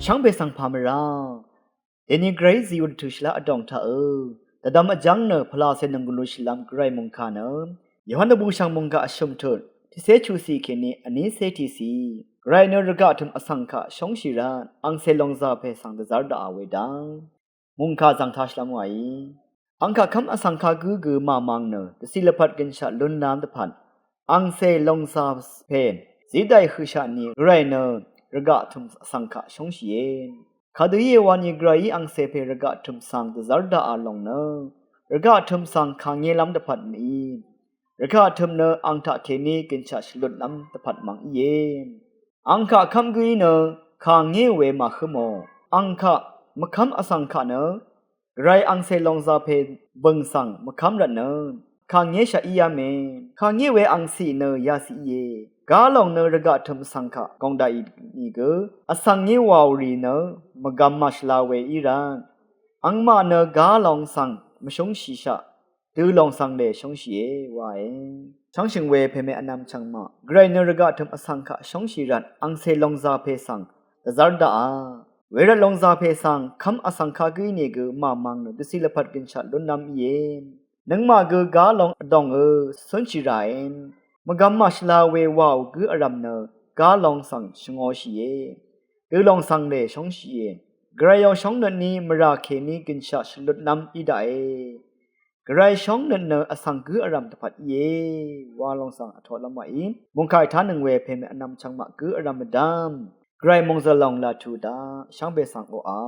ช่างเบสังพามราเดนิเกรซีอุดทุชลาอดองท่าแต่ดำมาจังเนอพลาเซนังกุลุชลามไกรมงคาเนยฮันดบูชังมงกะอชมทุนที่เซชูซีเคนีอันนี้เซทีซีไกรเนอร์กะทุมอสังคะชงชิรานอังเซลงซาเพสังเดซาร์ดาเวดังมงคาจังทัชลามไวอังคะคำอสังคะกูมามังเนอที่ศิลปัดกันชาลุนน้ำตะพันอังเซลงซาเพนสีได้คือชานีไกรเนอร์กะทุมอสังคะชงชิเยนคาดูเยวานีไกรอังเซเพระกะทุมสังเดซาร์ดาอาลงเนอระกะทุมสังขังเยลัมตะพัดมีระกะทุมเนออังทะเคนีกินชาชลุดลัมตะพัดมังเยนอังคะคำกุยเนอขังเยเวมาขโมอังคะมะคำอสังคะเนอไรอังเซลงซาเพบังสังมะคำรันเนอขังเยชาอียาเมขังเยเวอังสีเนอยาสีเยกาลองเนอระกะทุมสังคะกองไดอีกอสังเยวาวรีเนอมะกัมมัชลาเวอีรานอังมาเนอกาลองสังมชงชีชะดูลองสังเลชงชีวายช่างชิงเวเพเมอนำช่างมาไกรเนรกะทำอสังขะชงชีรันอังเซลงซาเพสังตะซาร์ดาเวรลงซาเพสังคำอสังขะกุยเนกมามังเนดุสิลพัดกินชะลุนนำเยนนังมาเกกาลองดองสุนชิรายนมกัมมาชลาเววาวกุอรัมเนกาลองสังชงอชีเยดูลองสังเลชงชีเยไกรยองชงนันนี้มราเคนีกินชาชลุดนำอีได้ไกรชงนันเนอสังกุอรัมตะพัดเยวาลองสังอทอละมาอินมงคายท่าหนึ่งเวเพมอนำชังมะกุอรัมดามไกรมงจะลองลาทูดาช่างเบสังโออา